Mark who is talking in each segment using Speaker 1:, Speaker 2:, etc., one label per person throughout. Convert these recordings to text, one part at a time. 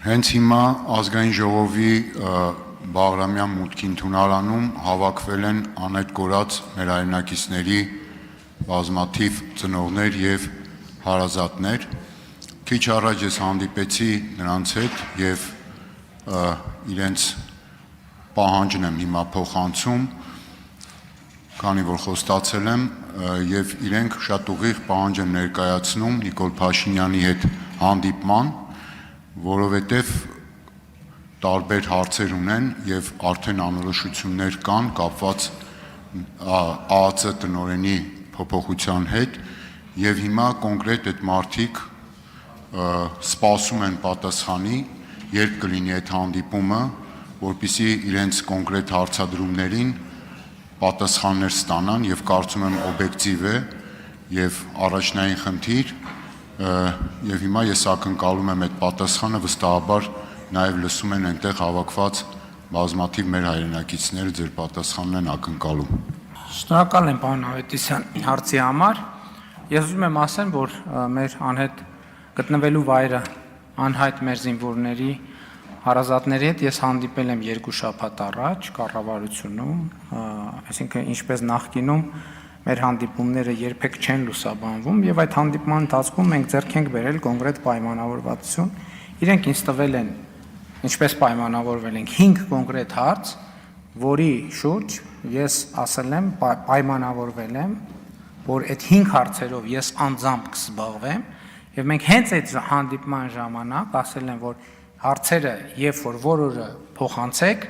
Speaker 1: Հենց հիմա ազգային ժողովի Բաղրամյան մուտքի ընդունարանում հավաքվել են անհետ կորած մեր հայրենակիցների բազմաթիվ ծնողներ եւ հարազատներ։ Քիչ առաջ ես հանդիպեցի նրանց հետ եւ իրենց պահանջն եմ հիմա փոխանցում, քանի որ խոստացել եմ եւ իրենք շատ ուղիղ պահանջ են ներկայացնում Նիկոլ Փաշինյանի հետ հանդիպման, որովհետեւ տարբեր հարցեր ունեն եւ արդեն անորոշություններ կան կապված ԱԱՑ տնօրենի փոփոխության հետ եւ հիմա կոնկրետ այդ մարդիկ սպասում են պատասխանի, երբ կլինի այդ հանդիպումը, որպեսզի իրենց կոնկրետ հարցադրումներին պատասխաններ ստանան եւ կարծում եմ օբյեկտիվ է եւ առաջնային խնդիր եւ հիմա ես ակնկալում եմ այդ պատասխանը վստահաբար նաեւ լսում են այնտեղ հավաքված բազմաթիվ մեր հայրենակիցները ձեր պատասխանն են ակնկալում։
Speaker 2: Շնորհակալ եմ պարոն Ավետիսյան հարցի համար։ Ես ուզում եմ ասեմ, որ մեր անհետ գտնվելու վայրը անհայտ մեր զինվորների հարազատների հետ ես հանդիպել եմ 2 շաբաթ առաջ կառավարությունում, այսինքն ինչպես նախկինում մեր հանդիպումները երբեք չեն լուսաբանվում եւ այդ հանդիպման ընթացքում մենք ձեռք ենք բերել կոնկրետ պայմանավորվածություն։ Իրենք ինձ տվել են, ինչպես պայմանավորվել ենք 5 կոնկրետ հարց, որի շուրջ ես ասել եմ, պայմանավորվել եմ, որ այդ 5 հարցերով ես անձամբ կզբաղվեմ եւ մենք հենց այդ հանդիպման ժամանակ ասել եմ, որ հարցերը երբ որ օրը փոխանցեք,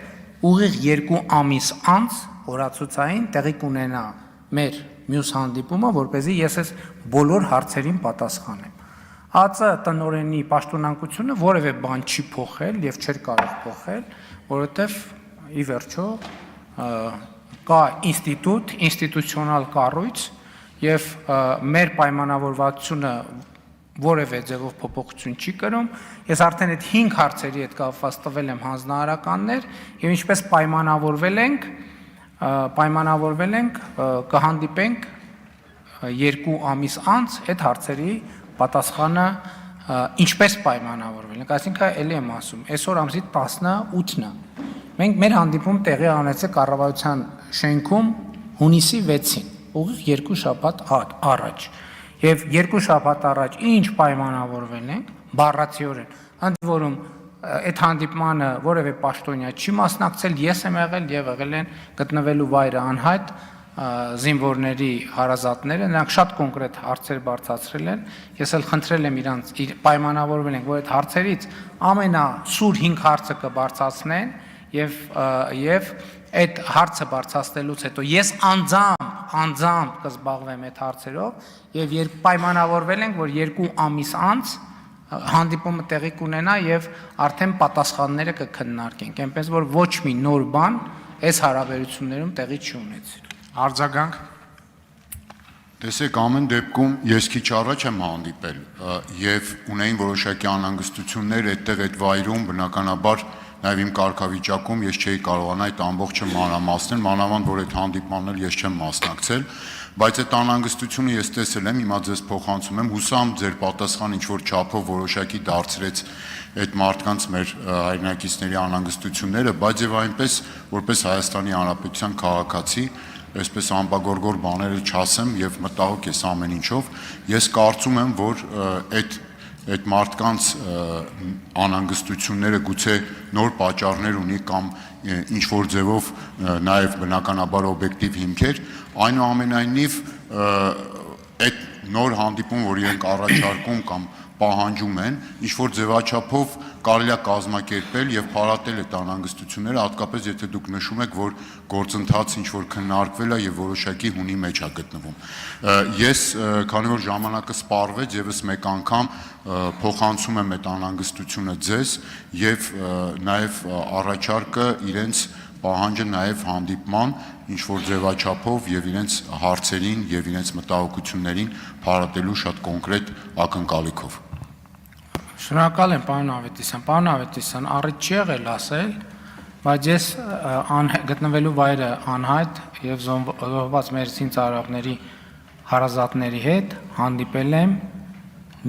Speaker 2: ուղիղ 2 ամիս անց օրացուցային տեղի կունենա մեր մյուս հանդիպումը, որպեսզի ես այս բոլոր հարցերին պատասխանեմ։ ԱԱՑ տնօրենի պաշտոնանկությունը որևէ բան չի փոխել եւ չէր կարող փոխել, որովհետեւ ի վերջո կա ինստիտուցիոնալ կառույց եւ մեր պայմանավորվածությունը որևէ ձևով փոփոխություն չի կրում։ Ես արդեն այդ 5 հարցերի հետ կապված տվել եմ հանձնարարականներ եւ ինչպես պայմանավորվել ենք կհանդիպենք 2 ամիս անց այդ հարցերի պատասխանը ինչպես պայմանավորվել ենք, այսինքն ելի եմ ասում, այսօր ամսի 18-ն է։ Մենք մեր հանդիպում տեղի ունեցել կառավարության շենքում հունիսի 6-ին, ուղիղ 2 շաբաթ առաջ։ Եվ 2 շաբաթ առաջ ինչ պայմանավորվել ենք, բառացիորեն, ընդ որում այդ հանդիպմանը որևէ պաշտոնյա չի մասնակցել, ես եմ եղել եւ եղել են գտնվելու վայրը անհայտ զինվորների հարազատները, նրանք շատ կոնկրետ հարցեր բարձրացրել են, ես էլ խնդրել եմ իրանց պայմանավորվել ենք, որ այդ հարցերից ամենասուր 5 հարցը կբարձրացնեն եւ այդ հարցը բարձրացնելուց հետո ես անձամբ կզբաղվեմ այդ հարցերով եւ երբ պայմանավորվել ենք, որ 2 ամիս անց հանդիպումը տեղի կունենա եւ արդեն պատասխանները կքննարկենք, այնպես որ ոչ մի նոր բան այս հարաբերություններում տեղի չի ունեցել։
Speaker 3: Արձագանք։
Speaker 1: Տեսեք, ամեն դեպքում ես քիչ առաջ եմ հանդիպել եւ ունեին որոշակի անհանգստություններ այդտեղ այդ վայրում, բնականաբար նաեւ իմ կարգավիճակում ես չէի կարողանա այդ ամբողջը մանրամասնել, մանավանդ որ այդ հանդիպմանն էլ ես չեմ մասնակցել, բայց այդ անհանգստությունը ես տեսել եմ, հիմա ձեզ փոխանցում եմ, հուսամ ձեր պատասխանը ինչ որ չափով որոշակի դարձրեց այդ մարդկանց մեր հայրենակիցների անհանգստությունները, բայց եւ այնպես որպես Հայաստանի Հանրապետության քաղաքացի այսպես ամբագորգոր բաները չասեմ եւ մտահոգ ես ամեն ինչով, ես կարծում եմ, որ այդ մարդկանց անհանգստությունները գուցե նոր պատճառներ ունի կամ ինչ որ ձևով նաեւ բնականաբար օբյեկտիվ հիմքեր, այնուամենայնիվ այդ նոր հանդիպում, որ իրենք առաջարկում կամ պահանջում են, ինչ որ ձևաչափով կարելի է կազմակերպել եւ փարատել այդ անհանգստությունները, հատկապես եթե դուք նշում եք, որ գործընթացը ինչ որ քննարկվել է եւ որոշակի հունի մեջ է գտնվում։ Ես, քանի որ ժամանակը սպառվեց, եւս մեկ անգամ փոխանցում եմ այդ անհանգստությունը ձեզ եւ նաեւ առաջարկը իրենց պահանջը նաեւ հանդիպման ինչ որ ձևաչափով եւ իրենց հարցերին եւ իրենց մտահոգություններին փարատելու շատ կոնկրետ ակնկալիքով։
Speaker 2: Շնորհակալ եմ պարոն Ավետիսյան։ Պարոն Ավետիսյան, առիթ չի եղել ասել, բայց ես գտնվելու վայրը անհայտ եւ զոհված մեր զինծառայողների հարազատների հետ հանդիպել եմ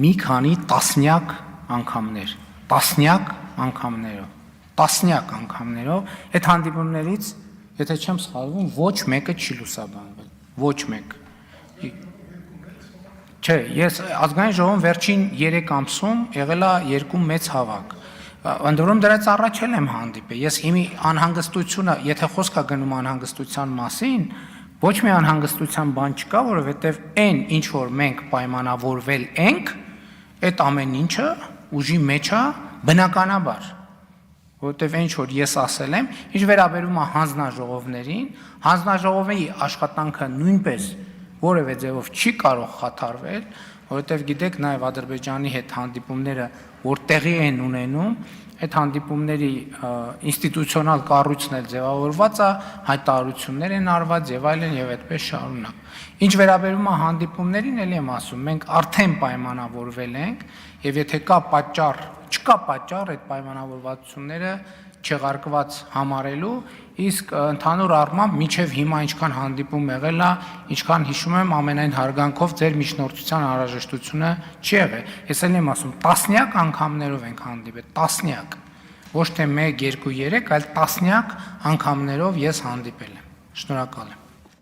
Speaker 2: մի քանի տասնյակ անգամներ, տասնյակ անգամներով, տասնյակ անգամներով, այդ հանդիպումներից, եթե չեմ սխալվում, ոչ մեկը չի լուսաբանվել, ոչ մեկ։ Չէ, ես ազգային ժողովում վերջին 3 ամսում եղել է 2 մեծ հավաք։ Ընդորում դրանից առաջ էլ եմ հանդիպել։ Ես հիմի անհանգստությունը, եթե խոսք է գնում անհանգստության մասին, ոչ մի անհանգստության բան չկա, որովհետև այն ինչ որ մենք պայմանավորվել ենք, այդ ամեն ինչը ուժի մեջ է բնականաբար։ Որովհետև ինչ որ ես ասել եմ, ինչ վերաբերում է հանձնաժողովներին, հանձնաժողովի աշխատանքը նույնպես որևէ ձևով չի կարող խաթարվել, որովհետև գիտեք նաև Ադրբեջանի հետ հանդիպումները, որ տեղի են ունենում, այդ հանդիպումների ինստիտուցիոնալ կառույցն էլ ձևավորված է, հայտարարություններ են արված եւ այլն եւ այդպես շարունակ։ Ինչ վերաբերում է հանդիպումներին, ելի եմ ասում, մենք արդեն պայմանավորվել ենք եւ եթե չկա պատճառ այդ պայմանավորվածությունները չեղարկված համարելու, իսկ ընդհանուր առմամբ մինչև հիմա ինչքան հանդիպում եղել է, ինչքան հիշում եմ, ամենայն հարգանքով ձեր միջնորդության անհրաժեշտությունը չի եղել։ Ես էլ եմ ասում, տասնյակ անգամներով ենք հանդիպել, տասնյակ, ոչ թե 1, 2, 3, այլ տասնյակ անգամներով ես հանդիպել եմ։ Շնորհակալ եմ։